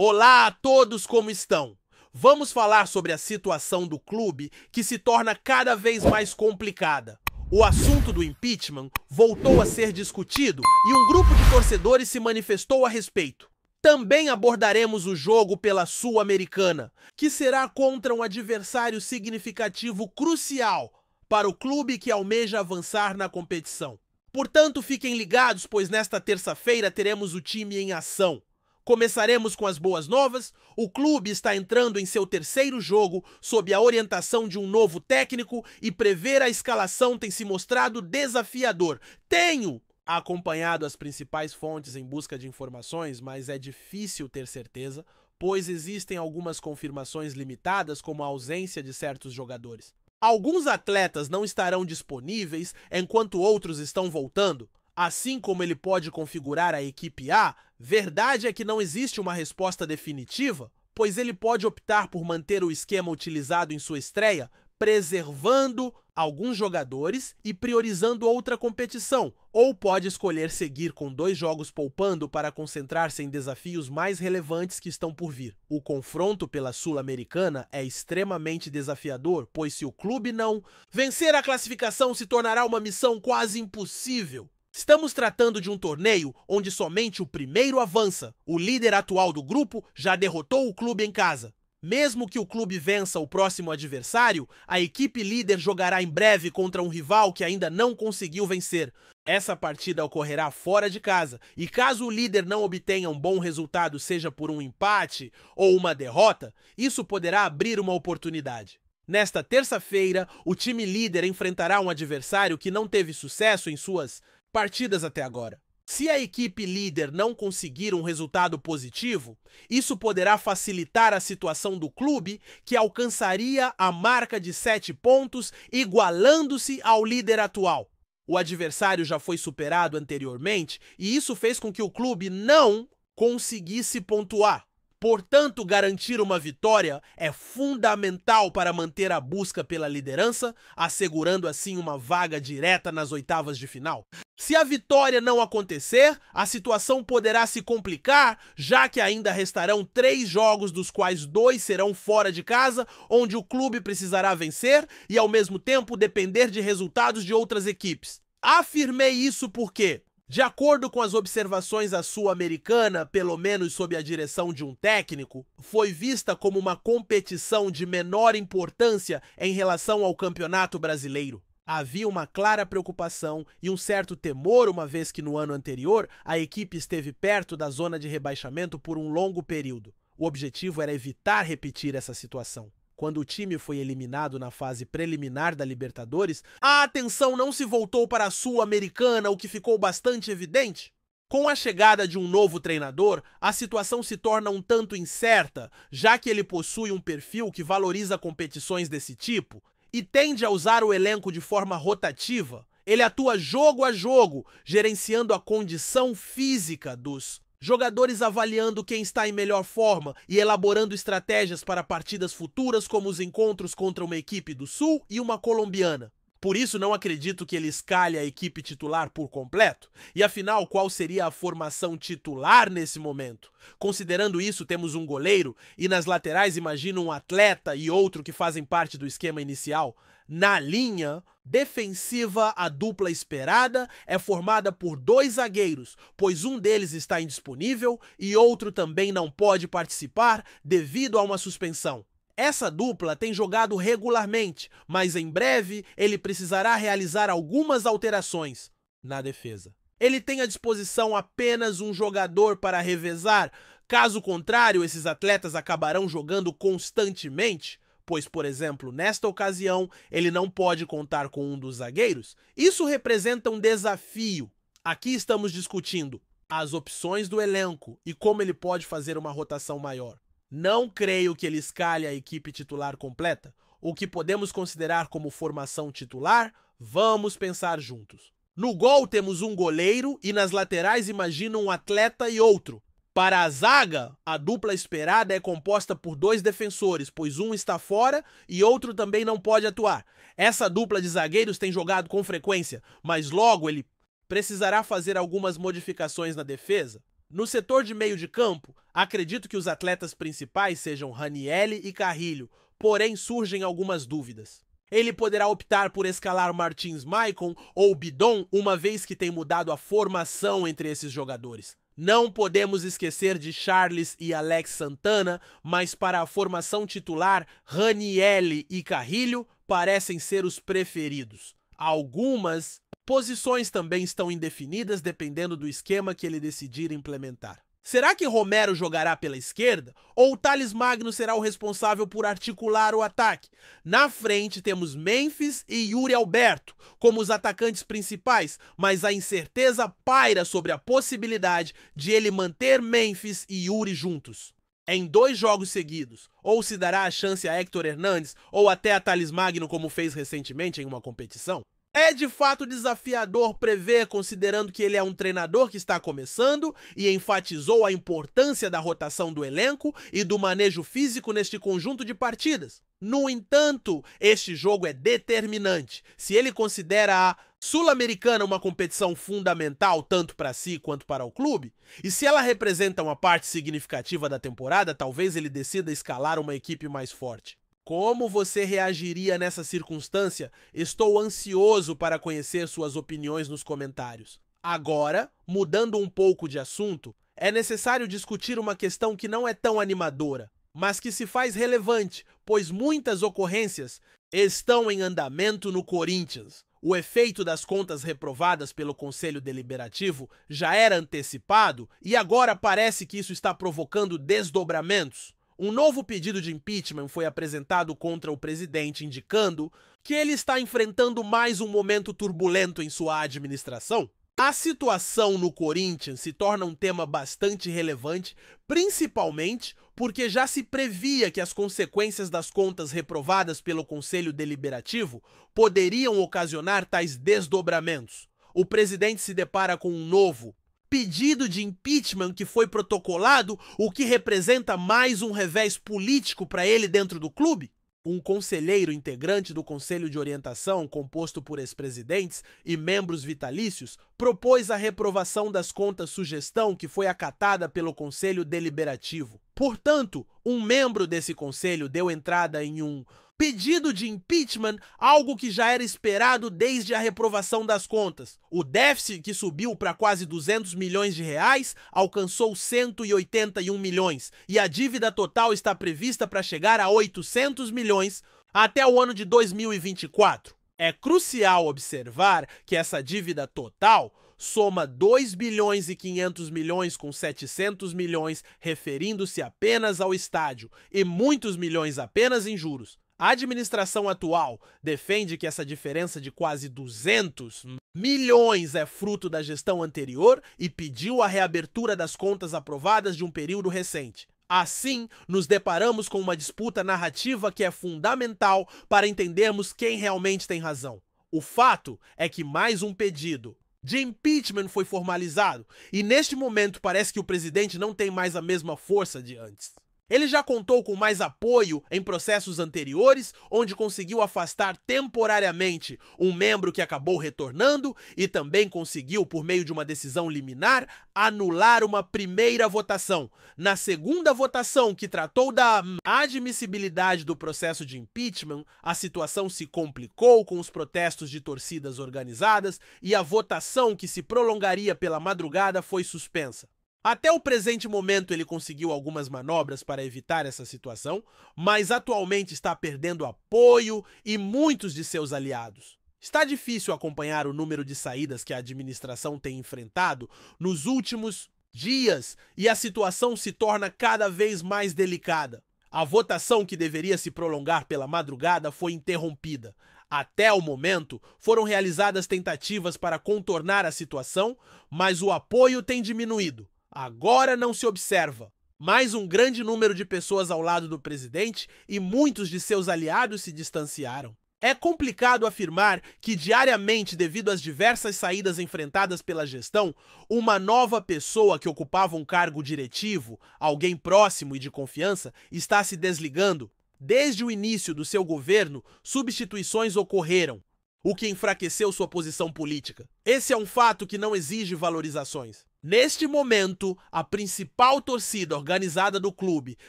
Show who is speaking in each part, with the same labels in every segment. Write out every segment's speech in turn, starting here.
Speaker 1: Olá a todos, como estão? Vamos falar sobre a situação do clube que se torna cada vez mais complicada. O assunto do impeachment voltou a ser discutido e um grupo de torcedores se manifestou a respeito. Também abordaremos o jogo pela Sul-Americana, que será contra um adversário significativo crucial para o clube que almeja avançar na competição. Portanto, fiquem ligados, pois nesta terça-feira teremos o time em ação. Começaremos com as boas novas. O clube está entrando em seu terceiro jogo sob a orientação de um novo técnico e prever a escalação tem se mostrado desafiador. Tenho acompanhado as principais fontes em busca de informações, mas é difícil ter certeza, pois existem algumas confirmações limitadas, como a ausência de certos jogadores. Alguns atletas não estarão disponíveis enquanto outros estão voltando. Assim como ele pode configurar a equipe A, verdade é que não existe uma resposta definitiva, pois ele pode optar por manter o esquema utilizado em sua estreia, preservando alguns jogadores e priorizando outra competição, ou pode escolher seguir com 2 jogos poupando para concentrar-se em desafios mais relevantes que estão por vir. O confronto pela Sul-Americana é extremamente desafiador, pois se o clube não vencer a classificação se tornará uma missão quase impossível. Estamos tratando de um torneio onde somente o primeiro avança. O líder atual do grupo já derrotou o clube em casa. Mesmo que o clube vença o próximo adversário, a equipe líder jogará em breve contra um rival que ainda não conseguiu vencer. Essa partida ocorrerá fora de casa, e caso o líder não obtenha um bom resultado, seja por um empate ou uma derrota, isso poderá abrir uma oportunidade. Nesta terça-feira, o time líder enfrentará um adversário que não teve sucesso em suas partidas até agora. Se a equipe líder não conseguir um resultado positivo, isso poderá facilitar a situação do clube, que alcançaria a marca de 7 pontos, igualando-se ao líder atual. O adversário já foi superado anteriormente e isso fez com que o clube não conseguisse pontuar. Portanto, garantir uma vitória é fundamental para manter a busca pela liderança, assegurando assim uma vaga direta nas oitavas de final. Se a vitória não acontecer, a situação poderá se complicar, já que ainda restarão 3 jogos, dos quais 2 serão fora de casa, onde o clube precisará vencer e, ao mesmo tempo, depender de resultados de outras equipes. Afirmei isso porque, de acordo com as observações, a Sul-Americana, pelo menos sob a direção de um técnico, foi vista como uma competição de menor importância em relação ao Campeonato Brasileiro. Havia uma clara preocupação e um certo temor, uma vez que no ano anterior a equipe esteve perto da zona de rebaixamento por um longo período. O objetivo era evitar repetir essa situação. Quando o time foi eliminado na fase preliminar da Libertadores, a atenção não se voltou para a Sul-Americana, o que ficou bastante evidente. Com a chegada de um novo treinador, a situação se torna um tanto incerta, já que ele possui um perfil que valoriza competições desse tipo e tende a usar o elenco de forma rotativa. Ele atua jogo a jogo, gerenciando a condição física dos jogadores, avaliando quem está em melhor forma e elaborando estratégias para partidas futuras, como os encontros contra uma equipe do Sul e uma colombiana. Por isso, não acredito que ele escalhe a equipe titular por completo. E afinal, qual seria a formação titular nesse momento? Considerando isso, temos um goleiro e nas laterais imagino um atleta e outro que fazem parte do esquema inicial. Na linha defensiva, a dupla esperada é formada por 2 zagueiros, pois um deles está indisponível e outro também não pode participar devido a uma suspensão. Essa dupla tem jogado regularmente, mas em breve ele precisará realizar algumas alterações na defesa. Ele tem à disposição apenas um jogador para revezar, caso contrário, esses atletas acabarão jogando constantemente, pois, por exemplo, nesta ocasião, ele não pode contar com um dos zagueiros. Isso representa um desafio. Aqui estamos discutindo as opções do elenco e como ele pode fazer uma rotação maior. Não creio que ele escalhe a equipe titular completa. O que podemos considerar como formação titular, vamos pensar juntos. No gol temos um goleiro e nas laterais imagino um atleta e outro. Para a zaga, a dupla esperada é composta por 2 defensores, pois um está fora e outro também não pode atuar. Essa dupla de zagueiros tem jogado com frequência, mas logo ele precisará fazer algumas modificações na defesa. No setor de meio de campo, acredito que os atletas principais sejam Ranieri e Carrilho, porém surgem algumas dúvidas. Ele poderá optar por escalar Martins Maicon ou Bidon, uma vez que tem mudado a formação entre esses jogadores. Não podemos esquecer de Charles e Alex Santana, mas para a formação titular, Ranieri e Carrilho parecem ser os preferidos. Algumas posições também estão indefinidas dependendo do esquema que ele decidir implementar. Será que Romero jogará pela esquerda ou Thales Magno será o responsável por articular o ataque? Na frente temos Memphis e Yuri Alberto como os atacantes principais, mas a incerteza paira sobre a possibilidade de ele manter Memphis e Yuri juntos em 2 jogos seguidos, ou se dará a chance a Héctor Hernandes ou até a Thales Magno como fez recentemente em uma competição? É de fato desafiador prever, considerando que ele é um treinador que está começando e enfatizou a importância da rotação do elenco e do manejo físico neste conjunto de partidas. No entanto, este jogo é determinante. Se ele considera a Sul-Americana uma competição fundamental tanto para si quanto para o clube, e se ela representa uma parte significativa da temporada, talvez ele decida escalar uma equipe mais forte. Como você reagiria nessa circunstância? Estou ansioso para conhecer suas opiniões nos comentários. Agora, mudando um pouco de assunto, é necessário discutir uma questão que não é tão animadora, mas que se faz relevante, pois muitas ocorrências estão em andamento no Corinthians. O efeito das contas reprovadas pelo Conselho Deliberativo já era antecipado e agora parece que isso está provocando desdobramentos. Um novo pedido de impeachment foi apresentado contra o presidente, indicando que ele está enfrentando mais um momento turbulento em sua administração. A situação no Corinthians se torna um tema bastante relevante, principalmente porque já se previa que as consequências das contas reprovadas pelo Conselho Deliberativo poderiam ocasionar tais desdobramentos. O presidente se depara com um novo pedido de impeachment que foi protocolado, o que representa mais um revés político para ele dentro do clube? Um conselheiro integrante do Conselho de Orientação, composto por ex-presidentes e membros vitalícios, propôs a reprovação das contas sugestão que foi acatada pelo Conselho Deliberativo. Portanto, um membro desse conselho deu entrada em um pedido de impeachment, algo que já era esperado desde a reprovação das contas. O déficit, que subiu para quase 200 milhões de reais, alcançou 181 milhões e a dívida total está prevista para chegar a 800 milhões até o ano de 2024. É crucial observar que essa dívida total soma 2 bilhões e 500 milhões com 700 milhões referindo-se apenas ao estádio e muitos milhões apenas em juros. A administração atual defende que essa diferença de quase 200 milhões é fruto da gestão anterior e pediu a reabertura das contas aprovadas de um período recente. Assim, nos deparamos com uma disputa narrativa que é fundamental para entendermos quem realmente tem razão. O fato é que mais um pedido de impeachment foi formalizado e neste momento parece que o presidente não tem mais a mesma força de antes. Ele já contou com mais apoio em processos anteriores, onde conseguiu afastar temporariamente um membro que acabou retornando e também conseguiu, por meio de uma decisão liminar, anular uma primeira votação. Na segunda votação, que tratou da admissibilidade do processo de impeachment, a situação se complicou com os protestos de torcidas organizadas e a votação, que se prolongaria pela madrugada, foi suspensa. Até o presente momento ele conseguiu algumas manobras para evitar essa situação, mas atualmente está perdendo apoio e muitos de seus aliados. Está difícil acompanhar o número de saídas que a administração tem enfrentado nos últimos dias e a situação se torna cada vez mais delicada. A votação, que deveria se prolongar pela madrugada, foi interrompida. Até o momento, foram realizadas tentativas para contornar a situação, mas o apoio tem diminuído. Agora não se observa mais um grande número de pessoas ao lado do presidente e muitos de seus aliados se distanciaram. É complicado afirmar que diariamente, devido às diversas saídas enfrentadas pela gestão, uma nova pessoa que ocupava um cargo diretivo, alguém próximo e de confiança, está se desligando. Desde o início do seu governo, substituições ocorreram, o que enfraqueceu sua posição política. Esse é um fato que não exige valorizações. Neste momento, a principal torcida organizada do clube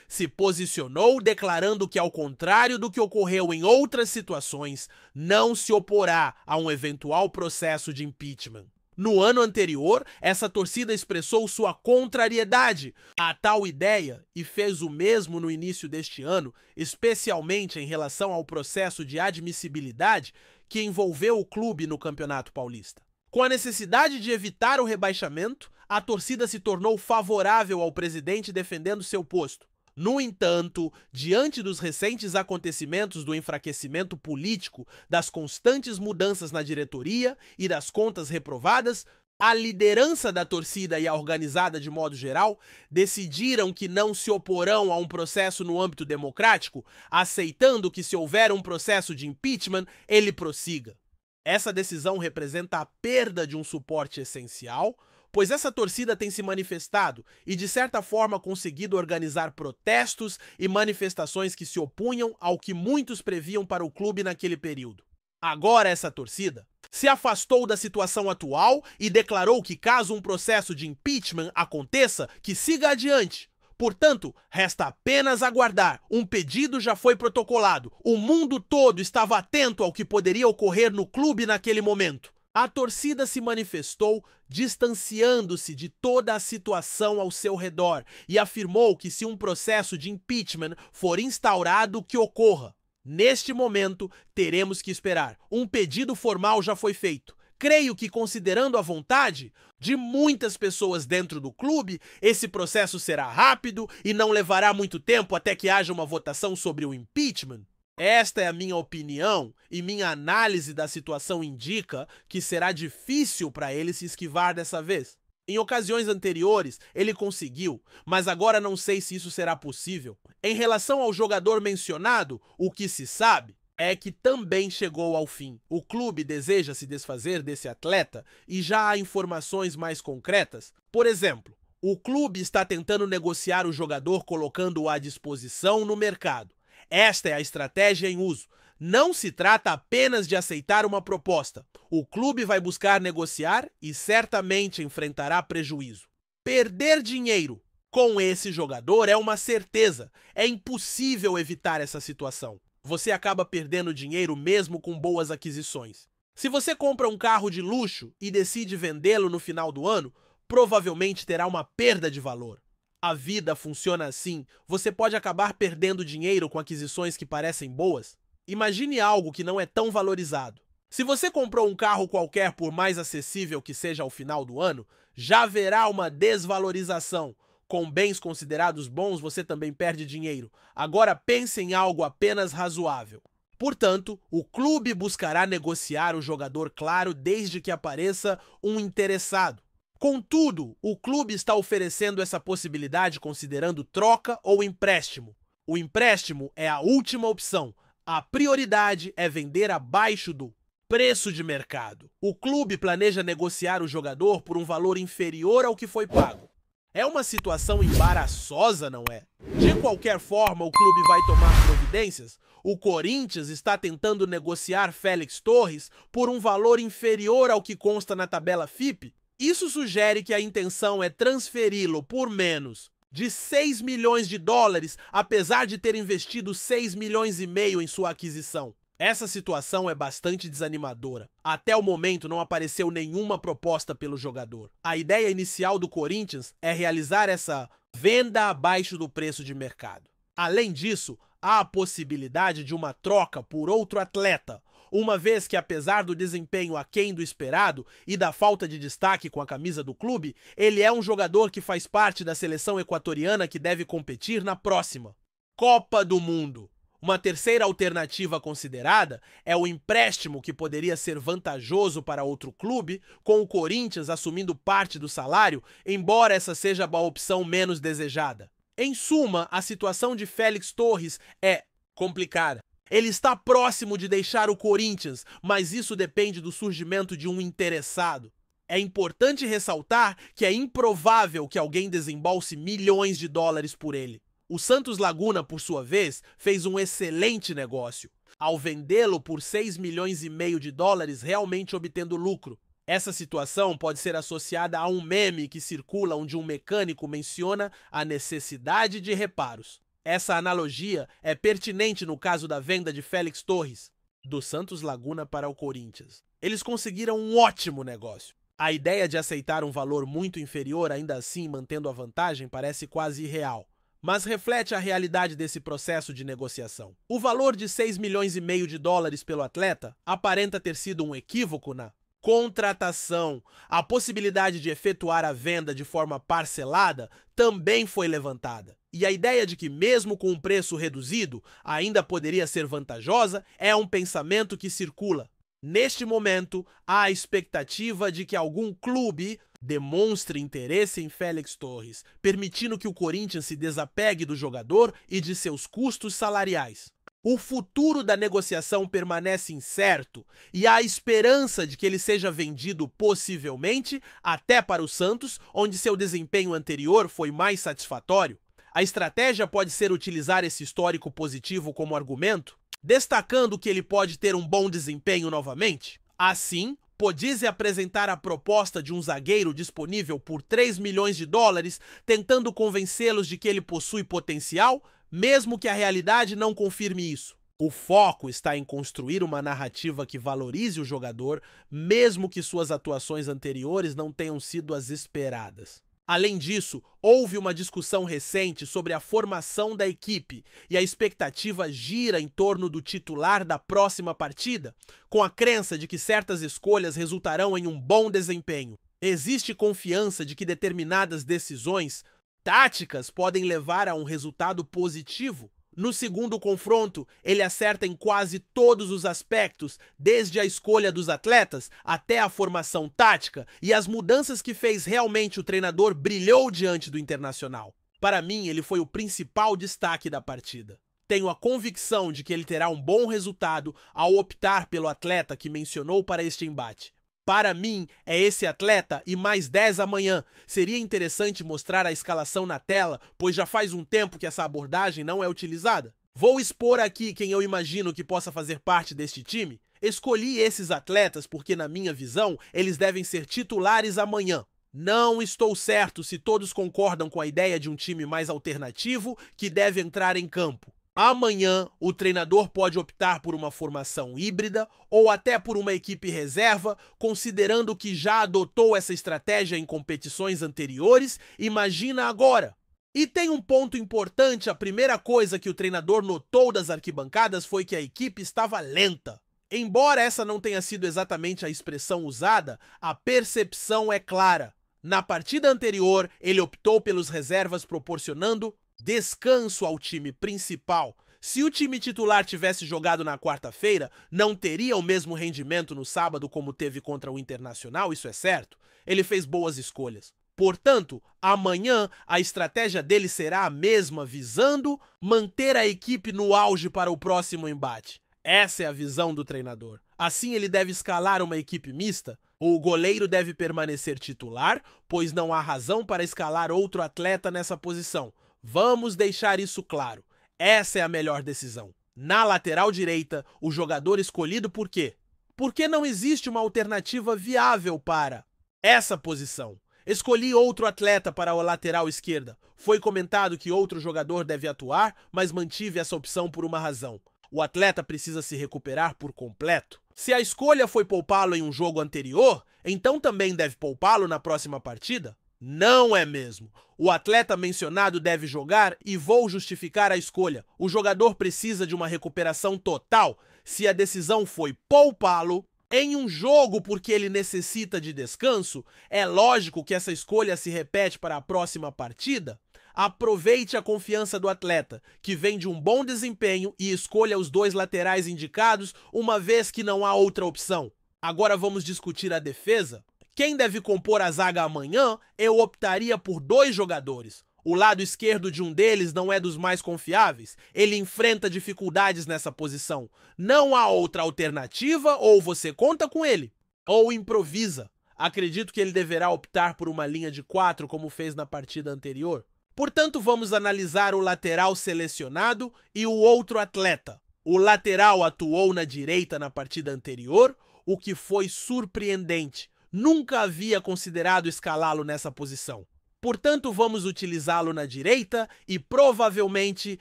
Speaker 1: se posicionou declarando que, ao contrário do que ocorreu em outras situações, não se oporá a um eventual processo de impeachment. No ano anterior, essa torcida expressou sua contrariedade a tal ideia e fez o mesmo no início deste ano, especialmente em relação ao processo de admissibilidade que envolveu o clube no Campeonato Paulista. Com a necessidade de evitar o rebaixamento, a torcida se tornou favorável ao presidente defendendo seu posto. No entanto, diante dos recentes acontecimentos do enfraquecimento político, das constantes mudanças na diretoria e das contas reprovadas, a liderança da torcida e a organizada de modo geral decidiram que não se oporão a um processo no âmbito democrático, aceitando que, se houver um processo de impeachment, ele prossiga. Essa decisão representa a perda de um suporte essencial, pois essa torcida tem se manifestado e, de certa forma, conseguido organizar protestos e manifestações que se opunham ao que muitos previam para o clube naquele período. Agora essa torcida se afastou da situação atual e declarou que, caso um processo de impeachment aconteça, que siga adiante. Portanto, resta apenas aguardar. Um pedido já foi protocolado. O mundo todo estava atento ao que poderia ocorrer no clube naquele momento. A torcida se manifestou distanciando-se de toda a situação ao seu redor e afirmou que, se um processo de impeachment for instaurado, que ocorra. Neste momento, teremos que esperar. Um pedido formal já foi feito. Creio que, considerando a vontade de muitas pessoas dentro do clube, esse processo será rápido e não levará muito tempo até que haja uma votação sobre o impeachment. Esta é a minha opinião e minha análise da situação indica que será difícil para ele se esquivar dessa vez. Em ocasiões anteriores, ele conseguiu, mas agora não sei se isso será possível. Em relação ao jogador mencionado, o que se sabe é que também chegou ao fim. O clube deseja se desfazer desse atleta e já há informações mais concretas. Por exemplo, o clube está tentando negociar o jogador colocando-o à disposição no mercado. Esta é a estratégia em uso. Não se trata apenas de aceitar uma proposta. O clube vai buscar negociar e certamente enfrentará prejuízo. Perder dinheiro com esse jogador é uma certeza. É impossível evitar essa situação. Você acaba perdendo dinheiro mesmo com boas aquisições. Se você compra um carro de luxo e decide vendê-lo no final do ano, provavelmente terá uma perda de valor. A vida funciona assim. Você pode acabar perdendo dinheiro com aquisições que parecem boas. Imagine algo que não é tão valorizado. Se você comprou um carro qualquer, por mais acessível que seja ao final do ano, já haverá uma desvalorização. Com bens considerados bons, você também perde dinheiro. Agora pense em algo apenas razoável. Portanto, o clube buscará negociar o jogador, claro, desde que apareça um interessado. Contudo, o clube está oferecendo essa possibilidade considerando troca ou empréstimo. O empréstimo é a última opção. A prioridade é vender abaixo do preço de mercado. O clube planeja negociar o jogador por um valor inferior ao que foi pago. É uma situação embaraçosa, não é? De qualquer forma, o clube vai tomar providências. O Corinthians está tentando negociar Félix Torres por um valor inferior ao que consta na tabela FIPE. Isso sugere que a intenção é transferi-lo por menos de 6 milhões de dólares, apesar de ter investido 6 milhões e meio em sua aquisição. Essa situação é bastante desanimadora. Até o momento não apareceu nenhuma proposta pelo jogador. A ideia inicial do Corinthians é realizar essa venda abaixo do preço de mercado. Além disso, há a possibilidade de uma troca por outro atleta, uma vez que, apesar do desempenho aquém do esperado e da falta de destaque com a camisa do clube, ele é um jogador que faz parte da seleção equatoriana que deve competir na próxima Copa do Mundo. Uma terceira alternativa considerada é o empréstimo, que poderia ser vantajoso para outro clube, com o Corinthians assumindo parte do salário, embora essa seja a opção menos desejada. Em suma, a situação de Félix Torres é complicada. Ele está próximo de deixar o Corinthians, mas isso depende do surgimento de um interessado. É importante ressaltar que é improvável que alguém desembolse milhões de dólares por ele. O Santos Laguna, por sua vez, fez um excelente negócio, ao vendê-lo por 6 milhões e meio de dólares, realmente obtendo lucro. Essa situação pode ser associada a um meme que circula onde um mecânico menciona a necessidade de reparos. Essa analogia é pertinente no caso da venda de Félix Torres, do Santos Laguna para o Corinthians. Eles conseguiram um ótimo negócio. A ideia de aceitar um valor muito inferior, ainda assim mantendo a vantagem, parece quase irreal, mas reflete a realidade desse processo de negociação. O valor de 6,5 milhões de dólares pelo atleta aparenta ter sido um equívoco na contratação. A possibilidade de efetuar a venda de forma parcelada também foi levantada. E a ideia de que, mesmo com um preço reduzido, ainda poderia ser vantajosa é um pensamento que circula. Neste momento, há a expectativa de que algum clube demonstre interesse em Félix Torres, permitindo que o Corinthians se desapegue do jogador e de seus custos salariais. O futuro da negociação permanece incerto e há a esperança de que ele seja vendido possivelmente até para o Santos, onde seu desempenho anterior foi mais satisfatório. A estratégia pode ser utilizar esse histórico positivo como argumento, destacando que ele pode ter um bom desempenho novamente. Assim, Podise apresentar a proposta de um zagueiro disponível por 3 milhões de dólares, tentando convencê-los de que ele possui potencial, mesmo que a realidade não confirme isso. O foco está em construir uma narrativa que valorize o jogador, mesmo que suas atuações anteriores não tenham sido as esperadas. Além disso, houve uma discussão recente sobre a formação da equipe e a expectativa gira em torno do titular da próxima partida, com a crença de que certas escolhas resultarão em um bom desempenho. Existe confiança de que determinadas decisões táticas podem levar a um resultado positivo. No segundo confronto, ele acerta em quase todos os aspectos, desde a escolha dos atletas até a formação tática, e as mudanças que fez realmente o treinador brilhou diante do Internacional. Para mim, ele foi o principal destaque da partida. Tenho a convicção de que ele terá um bom resultado ao optar pelo atleta que mencionou para este embate. Para mim, é esse atleta e mais 10 amanhã. Seria interessante mostrar a escalação na tela, pois já faz um tempo que essa abordagem não é utilizada. Vou expor aqui quem eu imagino que possa fazer parte deste time. Escolhi esses atletas porque, na minha visão, eles devem ser titulares amanhã. Não estou certo se todos concordam com a ideia de um time mais alternativo que deve entrar em campo. Amanhã, o treinador pode optar por uma formação híbrida ou até por uma equipe reserva, considerando que já adotou essa estratégia em competições anteriores. Imagina agora. E tem um ponto importante: a primeira coisa que o treinador notou das arquibancadas foi que a equipe estava lenta. Embora essa não tenha sido exatamente a expressão usada, a percepção é clara. Na partida anterior, ele optou pelos reservas, proporcionando descanso ao time principal. Se o time titular tivesse jogado na quarta-feira, não teria o mesmo rendimento no sábado como teve contra o Internacional, isso é certo. Ele fez boas escolhas. Portanto, amanhã a estratégia dele será a mesma, visando manter a equipe no auge para o próximo embate. Essa é a visão do treinador. Assim, ele deve escalar uma equipe mista. O goleiro deve permanecer titular, pois não há razão para escalar outro atleta nessa posição. Vamos deixar isso claro. Essa é a melhor decisão. Na lateral direita, o jogador escolhido por quê? Porque não existe uma alternativa viável para essa posição. Escolhi outro atleta para a lateral esquerda. Foi comentado que outro jogador deve atuar, mas mantive essa opção por uma razão. O atleta precisa se recuperar por completo. Se a escolha foi poupá-lo em um jogo anterior, então também deve poupá-lo na próxima partida? Não é mesmo. O atleta mencionado deve jogar e vou justificar a escolha. O jogador precisa de uma recuperação total. Se a decisão foi poupá-lo em um jogo porque ele necessita de descanso, é lógico que essa escolha se repete para a próxima partida. Aproveite a confiança do atleta, que vem de um bom desempenho, e escolha os dois laterais indicados, uma vez que não há outra opção. Agora vamos discutir a defesa. Quem deve compor a zaga amanhã, eu optaria por 2 jogadores. O lado esquerdo de um deles não é dos mais confiáveis. Ele enfrenta dificuldades nessa posição. Não há outra alternativa, ou você conta com ele, ou improvisa. Acredito que ele deverá optar por uma linha de 4, como fez na partida anterior. Portanto, vamos analisar o lateral selecionado e o outro atleta. O lateral atuou na direita na partida anterior, o que foi surpreendente. nunca havia considerado escalá-lo nessa posição. Portanto, vamos utilizá-lo na direita e provavelmente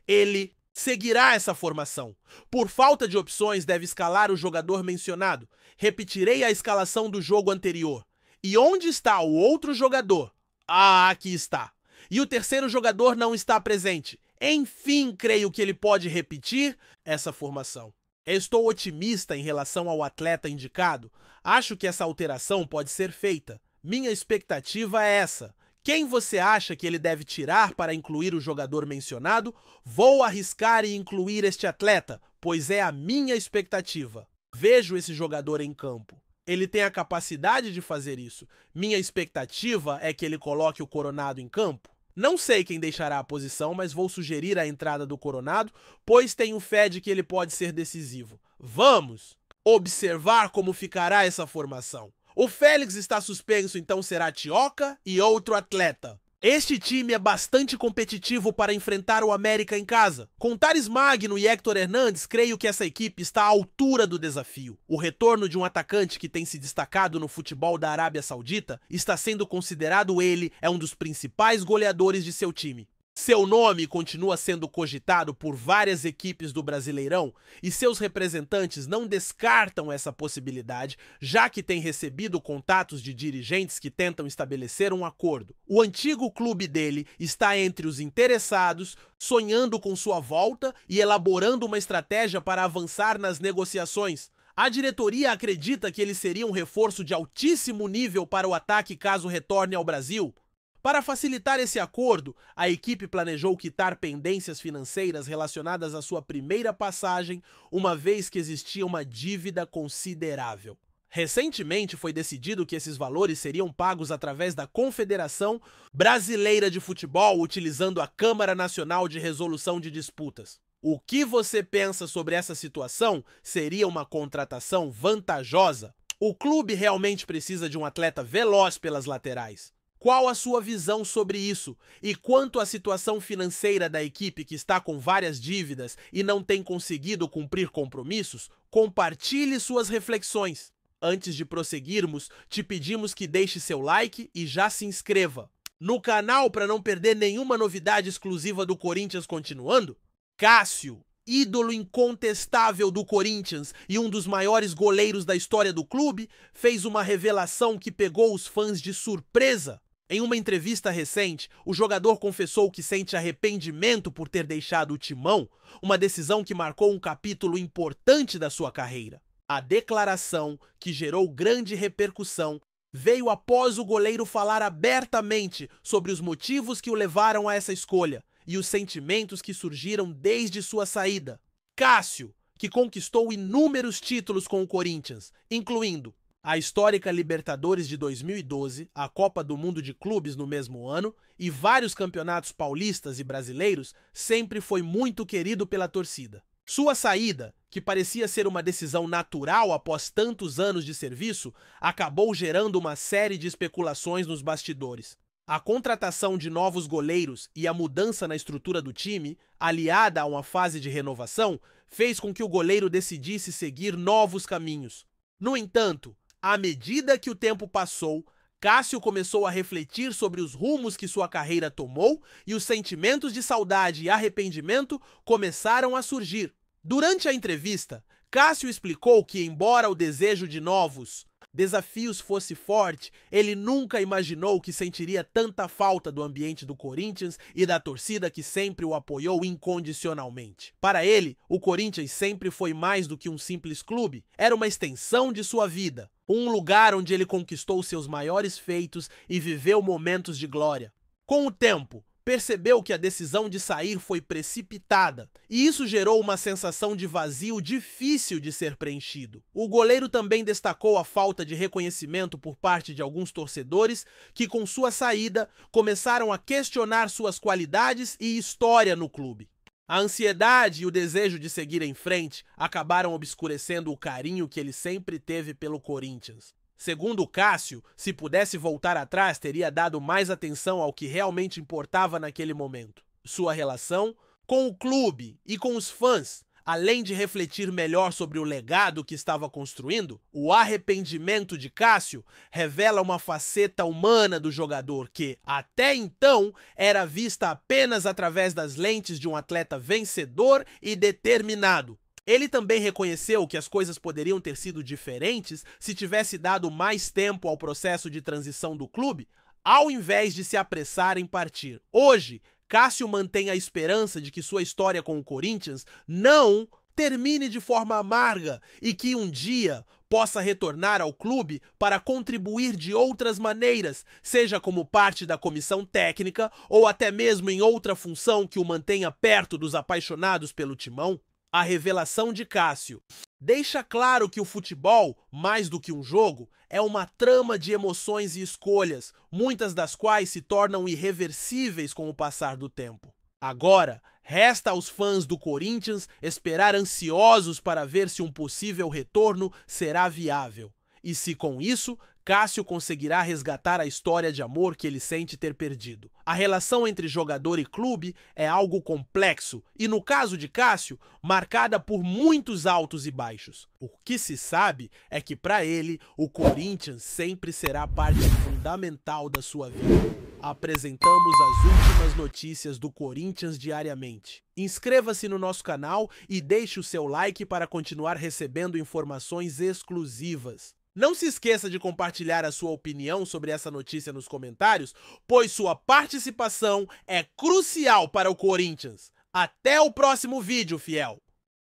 Speaker 1: ele seguirá essa formação. Por falta de opções, deve escalar o jogador mencionado. Repetirei a escalação do jogo anterior. E onde está o outro jogador? Ah, aqui está. E o terceiro jogador não está presente. Enfim, creio que ele pode repetir essa formação. Estou otimista em relação ao atleta indicado. Acho que essa alteração pode ser feita. Minha expectativa é essa. Quem você acha que ele deve tirar para incluir o jogador mencionado? Vou arriscar e incluir este atleta, pois é a minha expectativa. Vejo esse jogador em campo. Ele tem a capacidade de fazer isso. Minha expectativa é que ele coloque o Coronado em campo. Não sei quem deixará a posição, mas vou sugerir a entrada do Coronado, pois tenho fé de que ele pode ser decisivo. Vamos observar como ficará essa formação. O Félix está suspenso, então será Tioca e outro atleta. Este time é bastante competitivo para enfrentar o América em casa. Com Thales Magno e Héctor Hernandes, creio que essa equipe está à altura do desafio. O retorno de um atacante que tem se destacado no futebol da Arábia Saudita está sendo considerado ele um dos principais goleadores de seu time. Seu nome continua sendo cogitado por várias equipes do Brasileirão e seus representantes não descartam essa possibilidade, já que tem recebido contatos de dirigentes que tentam estabelecer um acordo. O antigo clube dele está entre os interessados, sonhando com sua volta e elaborando uma estratégia para avançar nas negociações. A diretoria acredita que ele seria um reforço de altíssimo nível para o ataque caso retorne ao Brasil. Para facilitar esse acordo, a equipe planejou quitar pendências financeiras relacionadas à sua primeira passagem, uma vez que existia uma dívida considerável. Recentemente foi decidido que esses valores seriam pagos através da Confederação Brasileira de Futebol, utilizando a Câmara Nacional de Resolução de Disputas. O que você pensa sobre essa situação? Seria uma contratação vantajosa? O clube realmente precisa de um atleta veloz pelas laterais. Qual a sua visão sobre isso? E quanto à situação financeira da equipe que está com várias dívidas e não tem conseguido cumprir compromissos? Compartilhe suas reflexões. Antes de prosseguirmos, te pedimos que deixe seu like e já se inscreva no canal para não perder nenhuma novidade exclusiva do Corinthians continuando. Cássio, ídolo incontestável do Corinthians e um dos maiores goleiros da história do clube, fez uma revelação que pegou os fãs de surpresa. Em uma entrevista recente, o jogador confessou que sente arrependimento por ter deixado o Timão, uma decisão que marcou um capítulo importante da sua carreira. A declaração, que gerou grande repercussão, veio após o goleiro falar abertamente sobre os motivos que o levaram a essa escolha e os sentimentos que surgiram desde sua saída. Cássio, que conquistou inúmeros títulos com o Corinthians, incluindo a histórica Libertadores de 2012, a Copa do Mundo de Clubes no mesmo ano e vários campeonatos paulistas e brasileiros, sempre foi muito querido pela torcida. Sua saída, que parecia ser uma decisão natural após tantos anos de serviço, acabou gerando uma série de especulações nos bastidores. A contratação de novos goleiros e a mudança na estrutura do time, aliada a uma fase de renovação, fez com que o goleiro decidisse seguir novos caminhos. No entanto, à medida que o tempo passou, Cássio começou a refletir sobre os rumos que sua carreira tomou e os sentimentos de saudade e arrependimento começaram a surgir. Durante a entrevista, Cássio explicou que, embora o desejo de novos desafios fosse forte, ele nunca imaginou que sentiria tanta falta do ambiente do Corinthians e da torcida que sempre o apoiou incondicionalmente. Para ele, o Corinthians sempre foi mais do que um simples clube, era uma extensão de sua vida, um lugar onde ele conquistou seus maiores feitos e viveu momentos de glória. Com o tempo, percebeu que a decisão de sair foi precipitada, e isso gerou uma sensação de vazio difícil de ser preenchido. O goleiro também destacou a falta de reconhecimento por parte de alguns torcedores que, com sua saída, começaram a questionar suas qualidades e história no clube. A ansiedade e o desejo de seguir em frente acabaram obscurecendo o carinho que ele sempre teve pelo Corinthians. Segundo Cássio, se pudesse voltar atrás, teria dado mais atenção ao que realmente importava naquele momento: sua relação com o clube e com os fãs, Além de refletir melhor sobre o legado que estava construindo, o arrependimento de Cássio revela uma faceta humana do jogador que, até então, era vista apenas através das lentes de um atleta vencedor e determinado. Ele também reconheceu que as coisas poderiam ter sido diferentes se tivesse dado mais tempo ao processo de transição do clube, ao invés de se apressar em partir. Hoje, Cássio mantém a esperança de que sua história com o Corinthians não termine de forma amarga e que um dia possa retornar ao clube para contribuir de outras maneiras, seja como parte da comissão técnica ou até mesmo em outra função que o mantenha perto dos apaixonados pelo Timão. A revelação de Cássio deixa claro que o futebol, mais do que um jogo, é uma trama de emoções e escolhas, muitas das quais se tornam irreversíveis com o passar do tempo. Agora, resta aos fãs do Corinthians esperar ansiosos para ver se um possível retorno será viável. E se com isso, Cássio conseguirá resgatar a história de amor que ele sente ter perdido. A relação entre jogador e clube é algo complexo e, no caso de Cássio, marcada por muitos altos e baixos. O que se sabe é que, para ele, o Corinthians sempre será parte fundamental da sua vida. Apresentamos as últimas notícias do Corinthians diariamente. Inscreva-se no nosso canal e deixe o seu like para continuar recebendo informações exclusivas. Não se esqueça de compartilhar a sua opinião sobre essa notícia nos comentários, pois sua participação é crucial para o Corinthians. Até o próximo vídeo, fiel!